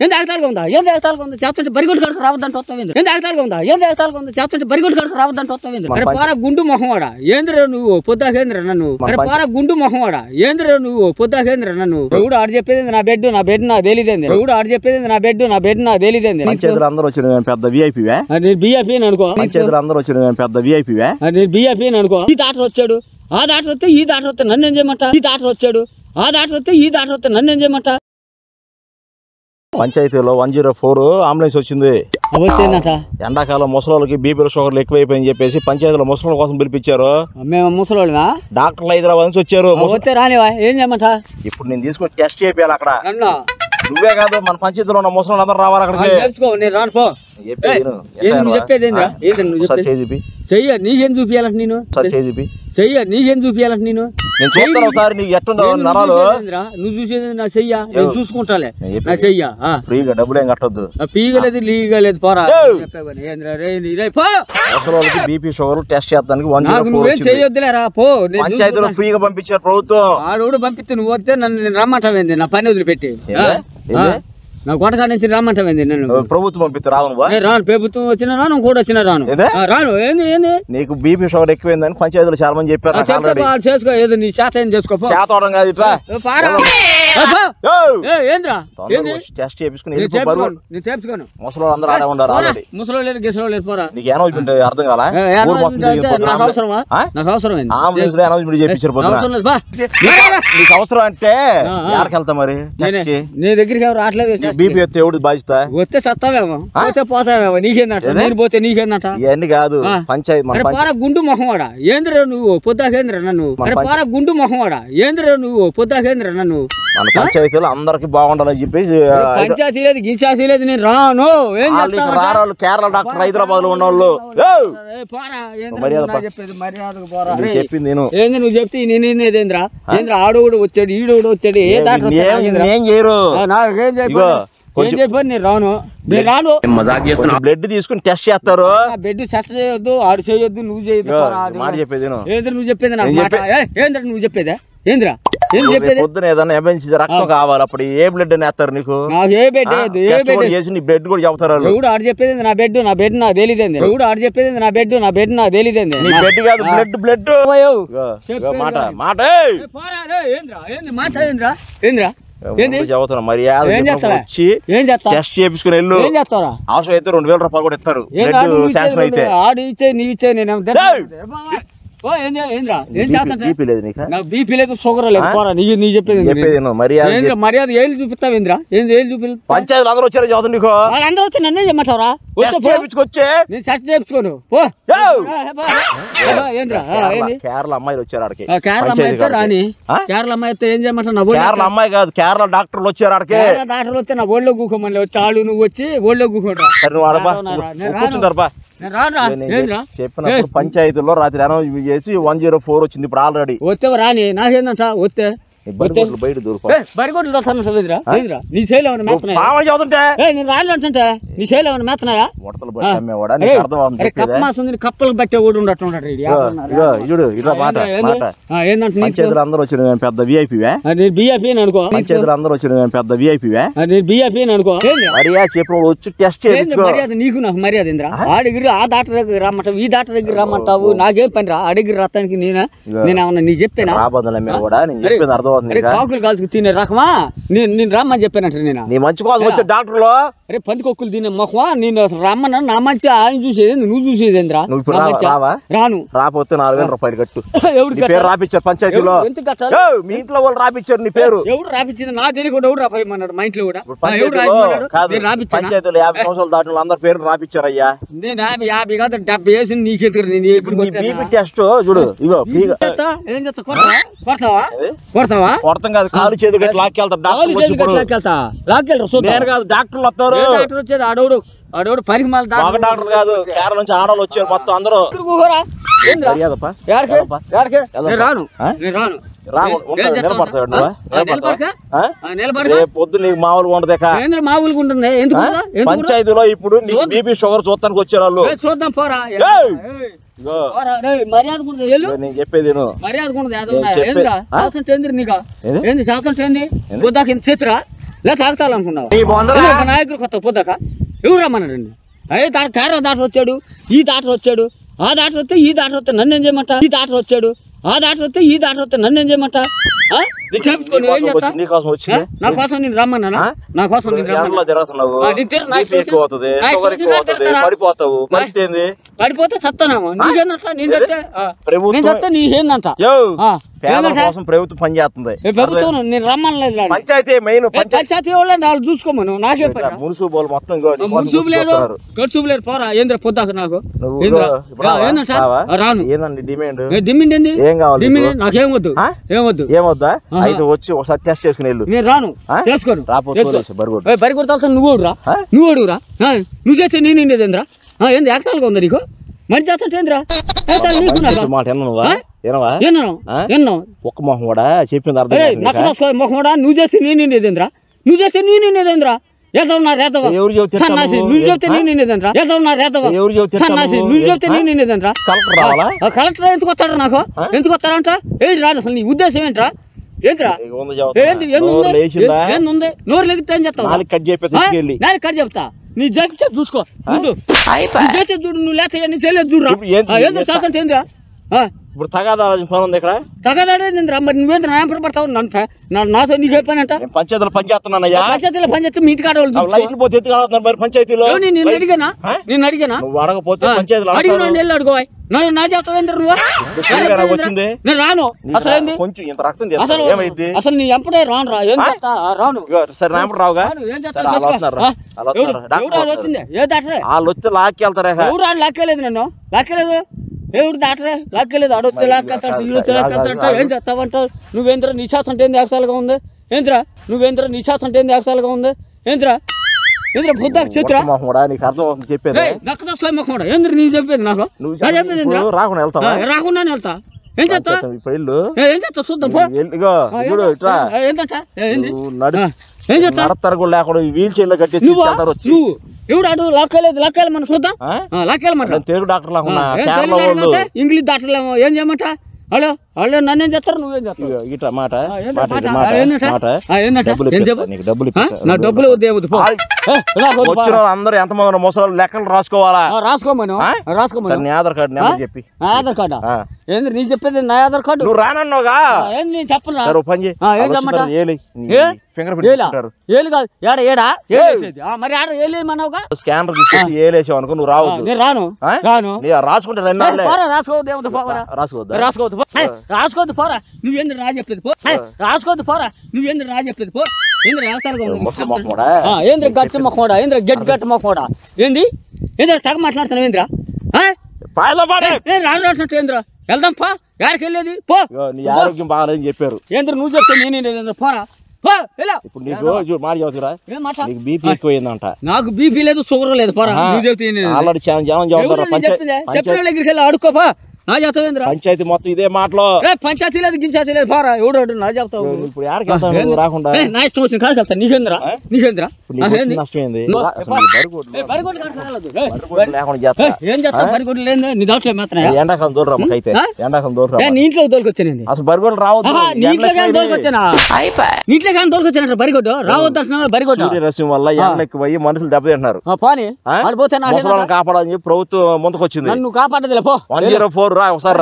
ఏంది ఆగతాలుగా ఉందా? ఏంది ఆగతాలుగా ఉంది? చెప్తుంటే బరిగొట్టు కడుకు రావద్దంటే వస్తావేంద్ర? ఏంది ఆగతాలుగా ఉందా? ఏంది ఆగతాలుగా ఉంది? చెప్తుంటే బరిగొట్టు కడుకు రావద్దంటే వస్తావేంద్ర? అరే పారా గుండు మొహంవాడా ఏంద్ర నువ్వు పొద్దాకేంద్ర నన్ను? అరే పారా గుండు మొహంవాడా ఏంద్ర నువ్వు పొద్దాకేంద్ర నన్ను? ఎవడు ఆడు చెప్పేది నా బెడ్ నా తెలియదేంది. ఎవడు ఆడు చెప్పేది నా బెడ్ నా తెలియదేంది. పంచాయతీలు అందరూ వచ్చిన పెద్ద విఐపీవే. నేను బిఐపీ అనుకో. పంచాయతీలు అందరూ వచ్చిన పెద్ద విఐపీవే. నేను బిఐపీ అనుకో. ఈ డాక్టర్ వచ్చాడు, ఆ డాక్టర్ వస్తే ఈ డాక్టర్ వస్తే నన్ను ఏం చేయమంట? ఈ డాక్టర్ వచ్చాడు, ఆ డాక్టర్ వస్తే ఈ డాక్టర్ వస్తే నన్ను ఏం చేయమంట? పంచాయతీలో 104 అంబులెన్స్ వచ్చింది. ఎండాకాలం ముసలోళ్ళకి బీపీలు షుగర్లు ఎక్కువైపోయి చెప్పేసి పంచాయతీలో ముసలోళ్ళ కోసం పిలిపించారు. మేము ముసలోళ్ళమా? డాక్టర్లు హైదరాబాద్ నుంచి వచ్చారు. వస్తే రానివా ఏం చేయమంట? ఇప్పుడు నేను తీసుకొని టెస్ట్ చేయాలి అక్కడ. నువ్వే కాదు మన పంచాయతీలో ఉన్న ముసలోళ్ళు అందరూ రావాలి అక్కడికి. నేను రాను పో. చెప్పేది చెయ్య నీకేం చూపియాలంట? నేను చెయ్య నీకేం చూపియాలంట? నేను చూస్తాను ఒకసారి నీకు ఎట్టుండో నరాలు. నువ్వు చూసేది నా చెయ్య, నేను చూసుకుంటాలే నా చెయ్య. ఫ్రీగా డబ్బులు ఏం కట్టొద్దు. పీగలేదు లీగలేదు పోరా. బీపీ షుగర్ టెస్ట్ చేస్తానికి నువ్వేం చెయ్యొద్దులేరా పో. పంచాయతీలో ఫ్రీగా పంపించారు ప్రభుత్వం. ఆడు పంపిస్తే నువ్వు వస్తే నన్ను రమ్మంటావేంది? నా పని వదిలిపెట్టి నా కొట్టకాడ నుంచి రమ్మంటావేంది? నన్ను ప్రభుత్వం పంపిస్తే రాను. రాను, ప్రభుత్వం వచ్చినా రాను, కూడా వచ్చినా రాను. రాను ఏంది ఏంది? నీకు బీపీ షుగర్ ఎక్కువైందని పంచాయతీలో చాలా మంది చెప్పారు. చేసుకో, ఏదో నీ చేత ఏం చేసుకో. చేతవడం కాదు ఇట్లా టెస్ట్ చేపించుకోను. ముసలోళ్ళు అందరూ ఆడే ఉండారు ఆల్రెడీ. ముసలోళ్ళు గిసలోళ్ళు పోరా. నీకు అనౌన్స్మెంట్ అర్థం కాలా? నాకు అవసరమా? నాకు అవసరం అంబులెన్స్ లో అనౌన్స్మెంట్ చేపించారు. నీకు అవసరం అంటే ఎక్కడికి వెళ్తా మరి? నీ దగ్గరికి ఎవరు రావట్లేదు. బీపీ వస్తే ఎవడు బాధ్యత? వస్తే సత్తావేమో, వస్తే పోతావేమో. నీకేందట? నేను పోతే నీకేందట? ఇవన్నీ కాదు పంచాయతీ. పారా గుండు మొహంవాడా ఏంద్ర నువ్వు పొద్దాకేంద్ర నన్ను? పారా గుండు మొహంవాడా ఏంద్ర నువ్వు పొద్దాకేంద్ర నన్ను? మన పంచాయతీలో అందరికి బాగుండాలని చెప్పేసి పంచాయతీ లేదు గిన్చాయతీ లేదు. నేను రాను. రారాళ్ళు కేరళ డాక్టర్ హైదరాబాద్ లో ఉన్న వాళ్ళు చెప్పింది నేను. ఏంది నువ్వు చెప్తే నేనేంద్రా? ఏంద్ర ఆడోడు వచ్చాడు, ఈడోడు వచ్చాడు. ఏ డాక్టర్ ఏం చేయరు. ఏం చెప్పాను? నేను రాను, నేను రాను. బ్లడ్ తీసుకుని టెస్ట్ చేస్తారు. బ్లడ్ టెస్ట్ చేయొద్దు, ఆడు చేయొద్దు, నువ్వు చేయొద్దు. మాట చెప్పేది ఏంద్ర నువ్వు చెప్పేది? ఏంద్ర నువ్వు చెప్పేదా? ఏంద్రా పొద్దున ఏదన్నా ఎమర్జెన్సీ రక్తం కావాలి, అప్పుడు ఏ బ్లడ్ అని వేస్తారు నీకు? ఏ బెడ్ చేసి నీ బ్లడ్ కూడా చెప్తారు. ఎవడు ఆడు చెప్పేది నా బెడ్ నా తెలియదేంది. ఎవడు ఆడు చెప్పేది నా బెడ్ నా తెలియదేంది. నీ బెడ్ కాదు బ్లడ్. మాట మాట టెస్ట్ చేయించుకుని వెళ్ళు. అవసరం అయితే 2000 రూపాయలు కూడా ఇస్తారు. శాంక్షన్ అయితే ఆడు ఇచ్చే నీ ఇచ్చే. నేను బీపీ లేదు, షుగర్ లేదు. పోరా నీ చెప్పేది మర్యాద. ఏళ్ళు చూపిస్తావు ఏంద్రా? ఏంది ఏళ్ళు చూపి? పంచాయతీలు అందరూ వచ్చారు చదువు. నీకు అందరూ వచ్చి నన్నే చెప్పమంటావరా? చేయించుకొచ్చే నేను సెర్చ్ చేయించుకోను. కేరళ అమ్మాయిలు వచ్చారు ఆడికి. కేరళ అమ్మాయి రాని. కేరళ అమ్మాయి అయితే ఏం చేయమంటావు? కేరళ అమ్మాయి కాదు, కేరళ డాక్టర్లు వచ్చారు ఆడికి. డాక్టర్లు వస్తే నా ఒళ్ళో కూకోమని వచ్చి ఆడు నువ్వు వచ్చి ఒళ్ళో కూకుంటా. కూర్చుంటారు. చెప్పినప్పుడు పంచాయతీలో రాత్రి అనౌన్స్ చేసి 104 వచ్చింది. ఇప్పుడు ఆల్రెడీ వస్తే రాని. నాకేందంట వస్తే బయట బరిగొడ్లు నీ చేయలు ఏమైనా మేస్తున్నాయా? నేను రాను అంటే నీ చేయలు ఏమైనా మేస్తున్నాయా? కప్పలకు బట్టే ఓడి ఉండట్టున్నాడు. పంచాయతీలు అందరూ వచ్చిన పెద్ద విఐపీవే. నేను బిఐపీ అనుకో. పంచాయతీలు అందరూ వచ్చిన పెద్ద విఐపీవే. నేను బిఐపీ అనుకో. మర్యాద చెప్పిన వచ్చి టెస్ట్ మర్యాద నీకు నాకు మర్యాద ఏంద్రా? ఆ దగ్గర ఆ డాక్టర్ దగ్గర రమ్మంటావు, ఈ డాక్టర్ దగ్గర రమ్మంటావు. నాకేం పని రా? ఆ దగ్గర రత్తానికి నేనేమన్నా నీ చెప్పానా? అర్థం కాకులు కాల్చుకు తినే రకమా? నేను రమ్మని చెప్పానంటే నేను నీ మంచి కోసం వచ్చే డాక్టర్లు అరే పందికొక్కులు తినే మొహమా? నేను రమ్మన్నా నా మంచి ఆయన చూసేది నువ్వు చూసేదేంద్రా? రాను. రాకపోతే 4000 రూపాయలు కట్టు. ఎవరు రాపిచ్చారు పంచాయతీలో? ఎంత కట్టాలి? మీ ఇంట్లో వాళ్ళు రాపిచ్చారు నీ పేరు. ఎవరు రాపిచ్చింది? నా తెలియకుండా ఎవరు రాపమన్నాడు? మా ఇంట్లో కూడా పంచాయతీలో 50 సంవత్సరాలు దాటిన అందరు పేరు రాపిచ్చారయ్యా. నేను 50 కాదు 70 వేసి నీకెత్తుకు. బీపీ టెస్ట్ చూడు. ఇగో ఏం చేస్తా? కొడతావా? కొడతావా? కొడతాం కాదు, కాలు చేతులు లాక్కెళ్తారు డాక్టర్లు వస్తారు. వచ్చేది ఆడోడు పరిమాల డాక్టర్ కాదు, కేరళ నుంచి ఆడవాళ్ళు వచ్చారు మొత్తం అందరూ. పొద్దు నీకు మామూలుగా ఉండదు. మామూలుగా ఉంటుంది. పంచాయతీలో ఇప్పుడు బీపీ షుగర్ చూస్తానికి వచ్చారు వాళ్ళు. చూద్దాం పోరా. నేను చెప్పేది మర్యాద చేతురా లేదా తాగుతాలనుకున్నావా నాయకుడు కొత్త పొద్దాక ఎవరు రమ్మన్నాడండి అయ్యే కేరళ డాక్టర్ వచ్చాడు ఈ డాక్టర్ వచ్చాడు ఆ డాక్టర్ వస్తే ఈ డాక్టర్ వస్తే నన్ను ఏం చేయమంట ఈ డాక్టర్ వచ్చాడు ఆ డాక్టర్ వస్తే ఈ డాక్టర్ వస్తే నన్ను ఏం చేయమంట నేను చేపించుకోను ఏం చేస్తా నా కోసం నేను రమ్మన్నా నా కోసం పడిపోతే సత్తానేమో నీకేందంట నేను చెప్తే నీకేందంట ప్రభుత్వం పని చేస్తుంది ప్రభుత్వం నేను రమ్మనలేదు పంచాయతీ మెయిన్ పంచాయతీ వాళ్ళే వాళ్ళు చూసుకోమను నాకే మున్సిపల్ మొత్తం మున్సిపల్ లేరు గడుచుపు లేరు పోరా ఏంద్ర పొద్దాక నాకు ఏందంట రాను డిమాండ్ డిమాండ్ ఏంది ఏం కావాలి డిమాండ్ నాకేం వద్దు ఏమొద్దా అయితే వచ్చి ఒకసారి టెస్ట్ చేసుకుని వెళ్ళు నేను రాను చేసుకోను బరి కొడతా నువ్వు రా నువ్వు చేస్తే నేను ఏంద్రా ఏంది ఏకతాలుగా ఉందా నీకు మంచి చేస్తా ఏంద్రా మాట ఒక్క మొహం కూడా చెప్పింది మొహం కూడా నువ్వు చేస్తే నేనేంద్రా నువ్వు చేస్తే నేనేంద్రా నువ్వు చెప్తే నేనేంద్రా నువ్వు చెప్తే నేనేంద్రా కలెక్టర్ ఎందుకు వస్తాడు నాకు ఎందుకు వస్తాడంట ఏంటి రాదు అసలు నీ ఉద్దేశం ఏంట్రా ఏంట్రా ఏంది నోరు లెగితే ఏం చెప్తావు కట్ చెప్తా నీ జరిగితే చూసుకో చేసే చూడు నువ్వు లేక చేయలేదు చూడరా ఏంద్ర చేస్తుంటే ఏంద్రా ఇప్పుడు తగాదాలు ఫోన్ ఉంది ఇక్కడ తగాదాడేంద్రా మరి నువ్వేంద్ర న్యాయం పడతావు నాతో నీకు చెప్పానంట పంచాయతీలో పని చేస్తున్నానయ్యా పంచాయతీలో పని చేస్తే మీ ఇంటికి లైట్లు పోతే ఎత్తుకాడుతున్నారు మరి పంచాయతీలో నేను అడిగానా నువ్వు అడగపోతే పంచాయతీలో అడుగు నా చేస్తావేంద్ర నువ్వు వచ్చింది నేను రాను అసలు కొంచెం ఇంత రక్తం ఏమైంది అసలు నీ ఎంపడే రాను రా ఏం చేస్తా రాను సరే రాముడు రావుగా వచ్చింది ఏ డాక్టరే వాళ్ళు వచ్చి లాక్కెళ్తారా ఎవరు లాక్కేలేదు నన్ను లాక్కేలేదు ఎవడు డాక్టరే లాక్కేలేదు అడొచ్చి లాక్కెళ్తాడు ఏం చేస్తావంటావు నువ్వేంద్ర నీ శాతం అంటే ఏంది ఏకతాలుగా ఉంది ఏంద్రా నువ్వేంద్ర నీ శాతం అంటే ఏంది ఏకతాలుగా ఉంది ఏంద్రా ఏంద్ర బుద్ధాకు చిత్ర నీకు అర్థం చెప్పేది నక్కదా ఏంద్ర నీ చెప్పేది నాకు చెప్పేది రాకుండానే వెళ్తా ఏం చేస్తా ఏం చేస్తా చూద్దాం ఏంటంట ఏం చేస్తా లేకుండా వీల్ చైర్ లో కట్టి ఎవడు అడు లాక్కేయాలి మనం చూద్దాం లాక్కేయాలమాట తెలుగు డాక్టర్ ఇంగ్లీష్ డాక్టర్లు ఏం చేయమంట హలో వాళ్ళు నన్నేం చేస్తారు నువ్వేం చేస్తావు నా డబ్బులు అందరూ ఎంతమంది ముసలి లెక్కలు రాసుకోవాలా రాసుకోమను ఆధార్ కార్డు నెంబర్ చెప్పి ఆధార్ కార్డా ఏంది నీ చెప్పేది నా ఆధార్ కార్డు నువ్వు రానన్నావుగా ఏంది నేను చెప్పను ఏం చెప్పమంట ఏలు కాదు ఏడా మరి ఆడ ఏలేమన్నావుగా స్కానర్ తీసుకొచ్చి ఏలేసావు అనుకో నువ్వు రావద్దు నేను రాను రాసుకుంటే రాసుకోవద్దు రాసుకోవద్దు పోరా నువ్వేంద్ర రా చెప్పేది పో రాసుకోవద్దు పోరా నువ్వేంద్ర రా చెప్పేది పో ఏంద్ర ఏంద్ర గచ్చి మొక్కడా ఏంద్ర గట్టి మొక్కడా ఏంది ఏంద్ర తెగ మాట్లాడుతున్నావు ఏంద్ర నేను రాను ఏంద్ర వెళ్దాం పో ఎక్కడికి వెళ్ళేది పో నీ ఆరోగ్యం బాగాలేదని చెప్పారు ఏంద్ర నువ్వు చెప్తే నేనే పోరా ఇప్పుడు నీకు మాట చదువుతురా నీకు బీపీ ఎక్కువైందంట నాకు బీపీ లేదు షుగర్ లేదు పోరా నువ్వు చెప్తే ఆల్రెడీ చాలా జనం చదువుతారా చెప్పిన దగ్గరికి వెళ్ళి అడుక్కోపా నా చెప్తావేంద్ర పంచాయతీ మొత్తం ఇదే మాటలో పంచాయతీ లేదు గించాయతీ లేదు పోరా ఎవడు నా చెప్తావు ఇప్పుడు రాకుండా నా ఇష్టం వచ్చిన కాడికి వెళ్తా నీకేంద్రా నష్టమైంది ఏం చేస్తా బరిగొడ్లు లేదు నీ దాంట్లో మాత్రం ఎండాకాలం దూరం అయితే ఎండాకాలం దూరం నీ ఇంట్లో తోలుకొచ్చాను అసలు బరిగొడ్లు రావద్దు నీట్లో కానీ తోలుకొచ్చానా నీట్లో కానీ తోలుకొచ్చానంట బరిగొడ్డు రావద్దు అంటున్నా బరిగొడ్డు రసం వల్ల ఎండ ఎక్కువయ్యి మనుషులు దెబ్బతింటున్నారు పోనీ పోతే కాపాడాలని చెప్పి ప్రభుత్వం ముందుకొచ్చింది నన్ను కాపాడదులే పో 104 రా ఒకసారి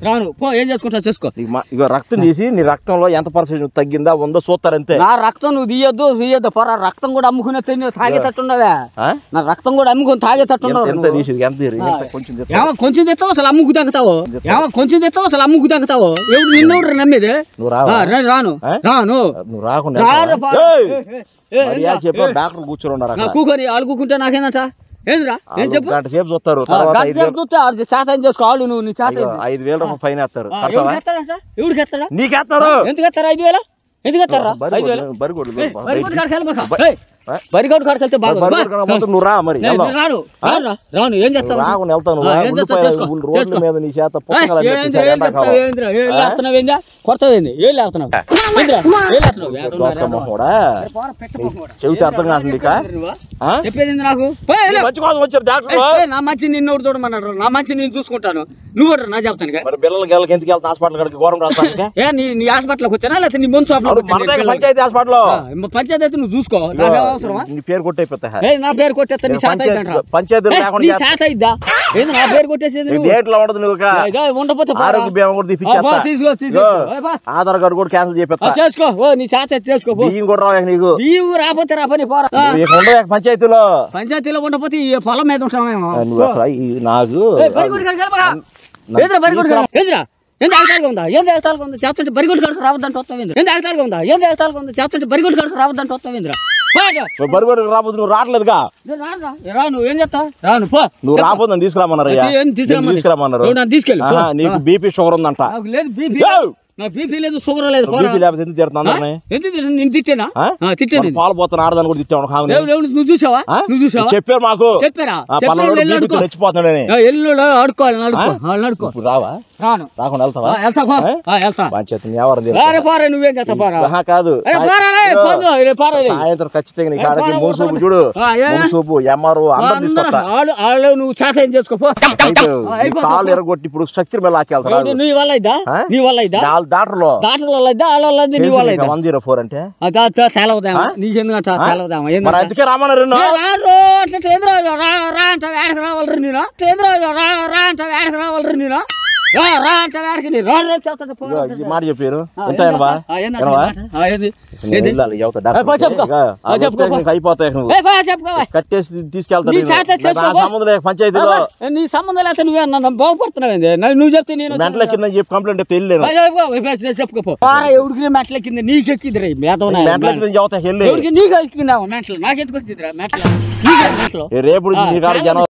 రాను పో ఏం చేసుకుంటా చేసుకో ఇక రక్తం తీసి నీ రక్తంలో ఎంత పర్సెంట్ తగ్గిందా ఉందో చూస్తారంతే నా రక్తం నువ్వు తీయొద్దు పోరా రక్తం కూడా అమ్ముకునే తాగేటట్టున్నవే నా రక్తం కూడా అమ్ముకుని తాగేటట్టున్నావు కొంచెం తెస్తావు అసలు అమ్ముకు తగ్గుతావు కొంచెం తెస్తావు అసలు అమ్ముకు తగ్గుతావు ఎవడు నిన్నెవడు నమ్మేది రాను నువ్వు రాకుండా చెప్పావు డాక్టర్ కూర్చోన్నారు కూకొని వాళ్ళు కూకుంటే నాకేందట ఏంద్రా ఏం చెప్పు సేపు చూస్తారు శాతం చేసుకో వాళ్ళు నువ్వు నీ శాతం 5,000 రూపాయలు ఫైన్ వేస్తారు ఎవరికి ఎత్తారా నీకెత్తారు ఎందుకు ఎత్తారా 5,000 ఎందుకు ఎత్తారా బరిగొడ్డు కాడికి వెళ్తే బాగా నువ్వు రా మరి రాను ఏం చేస్తావు కొడతావేంది ఏం లేస్తున్నావు చెబితే అర్థం కాదు చెప్పేది నాకు మంచి కోసం వచ్చారు డాక్టర్ నా మంచి నిన్ను ఒకటి చూడమన్నాడు నా మంచి నేను చూసుకుంటాను నువ్వు కూడా నా చెప్తాను మరి పిల్లలకి వెళ్ళకి ఎందుకు వెళ్తాను హాస్పిటల్ కాడికి ఘోరం రాస్తానికి నీ హాస్పిటల్కి వచ్చానా లేకపోతే నీ ముందు పంచాయతీ హాస్పిటల్ పంచాయతీ అయితే నువ్వు చూసుకో అవసరమా నీ పేరు కొట్టేపోతా నా పేరు కొట్టేస్తా నీ శాత పంచాయతీ శాత అయిద్దా ఏంది నా పేరు కొట్టేసేది డేట్లో ఉండదు నువ్వు ఉండకపోతే ఆరోగ్య బీమా కూడా తీసుకో ఆధార్ కార్డు కూడా క్యాన్సిల్ చేపిస్తా చేసుకో నీ శాత చేసుకో బియ్యం కూడా రావు నీకు బియ్యం రాకపోతే రాపని పోరా పంచాయతీలో ఉండకపోతే ఈ పొలం మీద ఉంటామేమో నాకు ఎదురా ఎంత ఆగతాలుగా ఉందా ఏం ఆగతాలుగా ఉంది చేస్తుంటే బరిగొడ్డు కడుకు రావద్దంటే వస్తావు ఎంత ఆగతాలుగా ఉందా ఏం ఆగతాలుగా ఉంది చేస్తుంటే బరిగొడ్డు కడుకు రావద్దంటే వస్తావు బరిగొడ్డు రాబోదు నువ్వు రావట్లేదుగా రాను ఏం చేస్తావు రాను పో నువ్వు రాబోదు నన్ను తీసుకురామన్నారు తీసుకెళ్ళి నీకు బీపీ షుగర్ ఉందంట లేదు బీపీ నా బీపీ లేదు షుగర్ లేదు ఎందుకు తిడుతున్నా నేను తిట్టానా తిట్టాను పాలు పోతాను ఆడదాన్ని కూడా తిట్టాను నువ్వు చూసావా చెప్పారు మాకు చెప్పారా రెచ్చిపోతున్నాడని ఎల్లు ఆడుకో రావా రాను రాకుండా వెళ్తా పంచాయతీ నువ్వేం చేస్తా కాదు సాయంత్రం ఖచ్చితంగా నీ కాడకి మున్సూపు చూడు మున్సూపు ఎంఆర్ఓ అందరం తీసుకొస్తా నువ్వు శాసనం చేసుకోపో కాలు ఎరగొట్టి ఇప్పుడు స్ట్రక్చర్ మీద లాక్కెళ్తాడు నీ వల్ల ఇద్దా నీ వల్ల ఇద్దా డాక్టర్లో నీ వల్ల 104 అంటే తెలవదామా నీకెందుకంట తెలవదామా అందుకే రామన్నారు రా అంటే వేడకి రావాలి నేను రా అంటే వేడకి రావాలి నేను మాట చెప్పారు అయిపోతాయి కట్టేసి తీసుకెళ్తాను సంబంధం లేక పంచాయతీలో నీ సంబంధం లేక నువ్వే నన్ను బాగుపడుతున్నావు నువ్వు చెప్తే నేను మెంటల కింద చెప్పి కంప్లైంట్ తెలియలేదు చెప్పుకోపో ఎవరికి మెట్ల కింద నీకు ఎక్కిందిరా మెంటల కింద చెబుతా నీకు ఎక్కిందావు మెట్లు నాకు ఎందుకు వచ్చిందిరా మెట్ల రేపు జనం